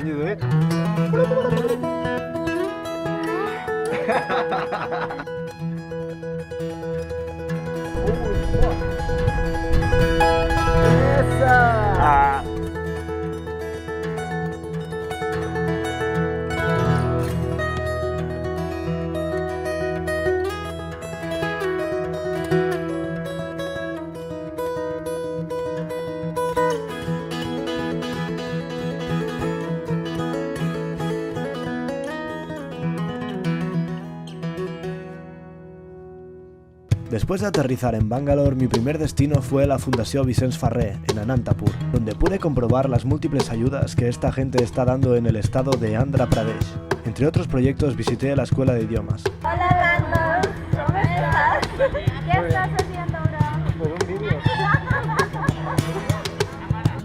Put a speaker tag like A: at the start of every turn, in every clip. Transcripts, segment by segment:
A: Can you do it?
B: Después de aterrizar en Bangalore, mi primer destino fue la Fundació Vicenç Ferrer, en Anantapur, donde pude comprobar las múltiples ayudas que esta gente está dando en el estado de Andhra Pradesh. Entre otros proyectos visité la escuela de idiomas.
C: Hola Lando, ¿cómo estás? ¿Qué estás haciendo, bro?
A: Pues un vídeo.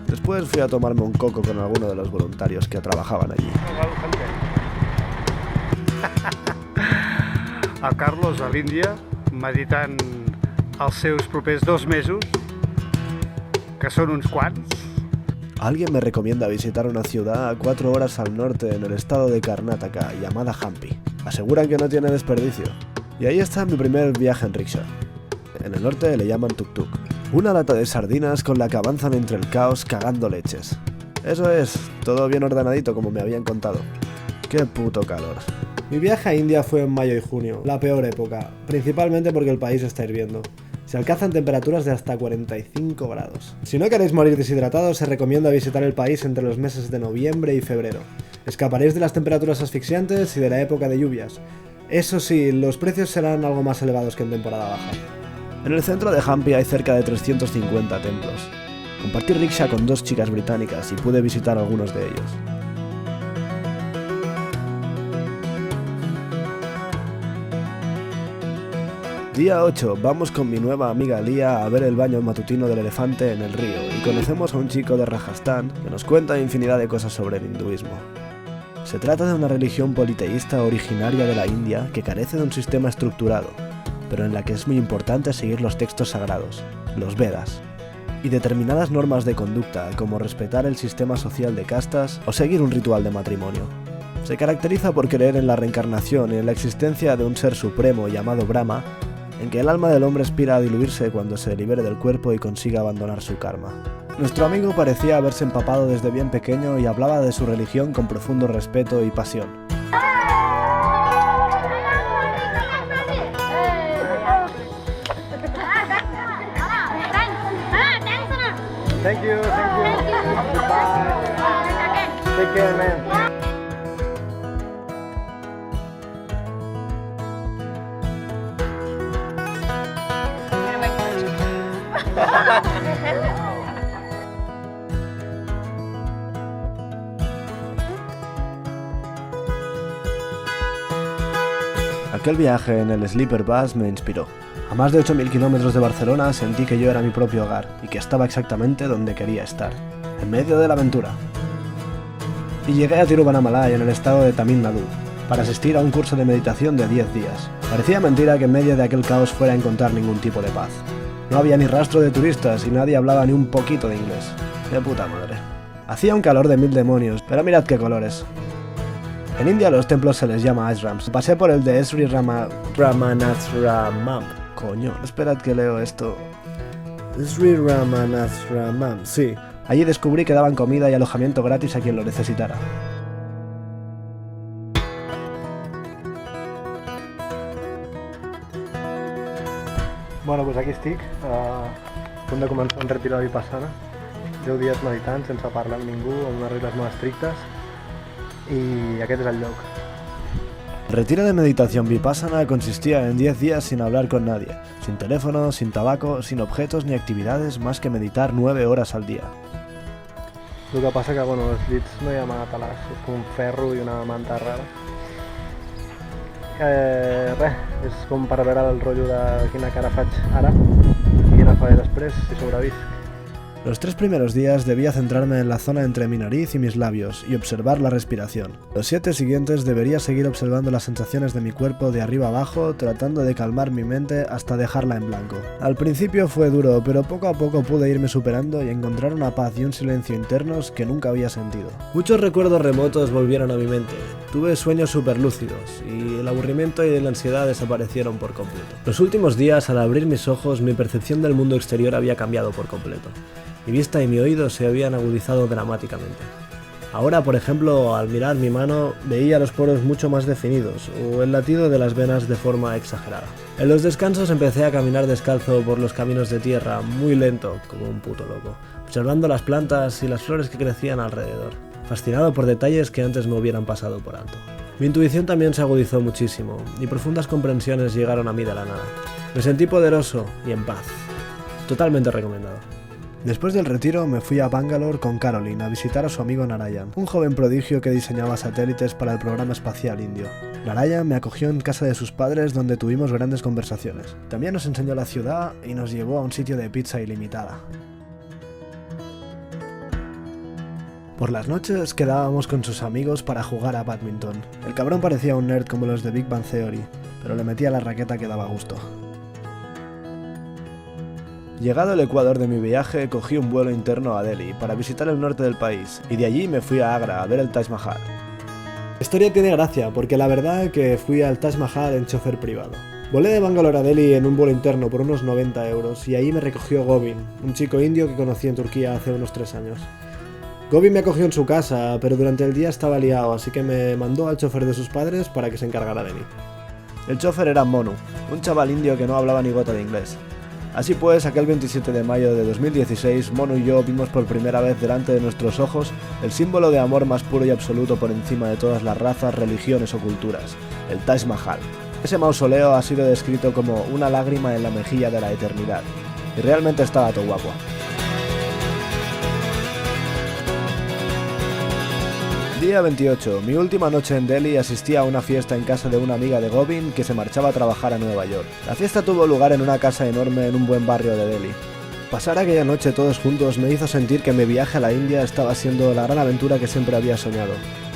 B: Después fui a tomarme un coco con alguno de los voluntarios que trabajaban allí.
A: A Carlos a l'Índia, meditant els seus propers 2 mesos, que són uns quants.
B: Alguien me recomienda visitar una ciudad a 4 horas al norte en el estado de Karnataka, llamada Hampi. Aseguran que no tiene desperdicio. Y ahí está mi primer viaje en rickshaw. En el norte le llaman tuk-tuk. Una lata de sardinas con la que avanzan entre el caos cagando leches. Eso es, todo bien ordenadito como me habían contado. ¡Qué puto calor! Mi viaje a India fue en mayo y junio, la peor época, principalmente porque el país está hirviendo. Se alcanzan temperaturas de hasta 45 grados. Si no queréis morir deshidratados, se recomienda visitar el país entre los meses de noviembre y febrero. Escaparéis de las temperaturas asfixiantes y de la época de lluvias. Eso sí, los precios serán algo más elevados que en temporada baja. En el centro de Hampi hay cerca de 350 templos. Compartí rickshaw con 2 chicas británicas y pude visitar algunos de ellos. Día 8, vamos con mi nueva amiga Lía a ver el baño matutino del elefante en el río y conocemos a un chico de Rajastán que nos cuenta infinidad de cosas sobre el hinduismo. Se trata de una religión politeísta originaria de la India que carece de un sistema estructurado, pero en la que es muy importante seguir los textos sagrados, los Vedas, y determinadas normas de conducta como respetar el sistema social de castas o seguir un ritual de matrimonio. Se caracteriza por creer en la reencarnación y en la existencia de un ser supremo llamado Brahma, en que el alma del hombre aspira a diluirse cuando se libere del cuerpo y consiga abandonar su karma. Nuestro amigo parecía haberse empapado desde bien pequeño y hablaba de su religión con profundo respeto y pasión.
A: Thank you. Goodbye. Take care, man.
B: Aquel viaje en el Sleeper Bus me inspiró. A más de 8.000 kilómetros de Barcelona sentí que yo era mi propio hogar y que estaba exactamente donde quería estar, en medio de la aventura. Y llegué a Tiruvannamalai en el estado de Tamil Nadu, para asistir a un curso de meditación de 10 días. Parecía mentira que en medio de aquel caos fuera a encontrar ningún tipo de paz. No había ni rastro de turistas y nadie hablaba ni un poquito de inglés. ¡De puta madre! Hacía un calor de 1000 demonios, pero mirad qué colores. En India a los templos se les llama ashrams. Pasé por el de Sri Ramanatharamam. Coño, esperad que leo esto. Sri Ramanatharamam, sí. Allí descubrí que daban comida y alojamiento gratis a quien lo necesitara.
A: Bueno, doncs aquí estic, a punt de començar un retir de Vipassana. 10 dies meditant, sense parlar amb ningú, amb unes regles molt estrictes, i aquest és el lloc.
B: El retiro de meditación Vipassana consistía en 10 días sin hablar con nadie, sin teléfono, sin tabaco, sin objetos ni actividades más que meditar 9 horas al día.
A: El que passa que, bueno, els llits no hi ha mànateles, és com un ferro i una manta rara. Res, és com per veure el rotllo de quina cara faig ara i quina faré després, si sobrevisc.
B: Los 3 primeros días debía centrarme en la zona entre mi nariz y mis labios y observar la respiración. Los 7 siguientes debería seguir observando las sensaciones de mi cuerpo de arriba abajo, tratando de calmar mi mente hasta dejarla en blanco. Al principio fue duro, pero poco a poco pude irme superando y encontrar una paz y un silencio internos que nunca había sentido. Muchos recuerdos remotos volvieron a mi mente. Tuve sueños superlúcidos y el aburrimiento y la ansiedad desaparecieron por completo. Los últimos días, al abrir mis ojos, mi percepción del mundo exterior había cambiado por completo. Mi vista y mi oído se habían agudizado dramáticamente. Ahora, por ejemplo, al mirar mi mano, veía los poros mucho más definidos, o el latido de las venas de forma exagerada. En los descansos empecé a caminar descalzo por los caminos de tierra, muy lento, como un puto loco, observando las plantas y las flores que crecían alrededor, fascinado por detalles que antes me hubieran pasado por alto. Mi intuición también se agudizó muchísimo, y profundas comprensiones llegaron a mí de la nada. Me sentí poderoso y en paz. Totalmente recomendado. Después del retiro me fui a Bangalore con Caroline a visitar a su amigo Narayan, un joven prodigio que diseñaba satélites para el programa espacial indio. Narayan me acogió en casa de sus padres donde tuvimos grandes conversaciones. También nos enseñó la ciudad y nos llevó a un sitio de pizza ilimitada. Por las noches quedábamos con sus amigos para jugar a badminton. El cabrón parecía un nerd como los de Big Bang Theory, pero le metía la raqueta que daba gusto. Llegado el ecuador de mi viaje, cogí un vuelo interno a Delhi para visitar el norte del país, y de allí me fui a Agra a ver el Taj Mahal. La historia tiene gracia, porque la verdad que fui al Taj Mahal en chofer privado. Volé de Bangalore a Delhi en un vuelo interno por unos 90 euros, y ahí me recogió Govin, un chico indio que conocí en Turquía hace unos 3 años. Govin me acogió en su casa, pero durante el día estaba liado, así que me mandó al chofer de sus padres para que se encargara de mí. El chofer era Monu, un chaval indio que no hablaba ni gota de inglés. Así pues, aquel 27 de mayo de 2016, Monu y yo vimos por primera vez delante de nuestros ojos el símbolo de amor más puro y absoluto por encima de todas las razas, religiones o culturas, el Taj Mahal. Ese mausoleo ha sido descrito como una lágrima en la mejilla de la eternidad, y realmente estaba todo guapo. Día 28. Mi última noche en Delhi asistí a una fiesta en casa de una amiga de Govin que se marchaba a trabajar a Nueva York. La fiesta tuvo lugar en una casa enorme en un buen barrio de Delhi. Pasar aquella noche todos juntos me hizo sentir que mi viaje a la India estaba siendo la gran aventura que siempre había soñado.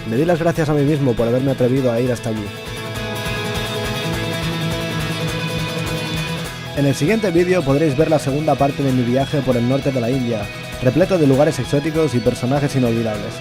B: Me di las gracias a mí mismo por haberme atrevido a ir hasta allí. En el siguiente vídeo podréis ver la segunda parte de mi viaje por el norte de la India, repleto de lugares exóticos y personajes inolvidables.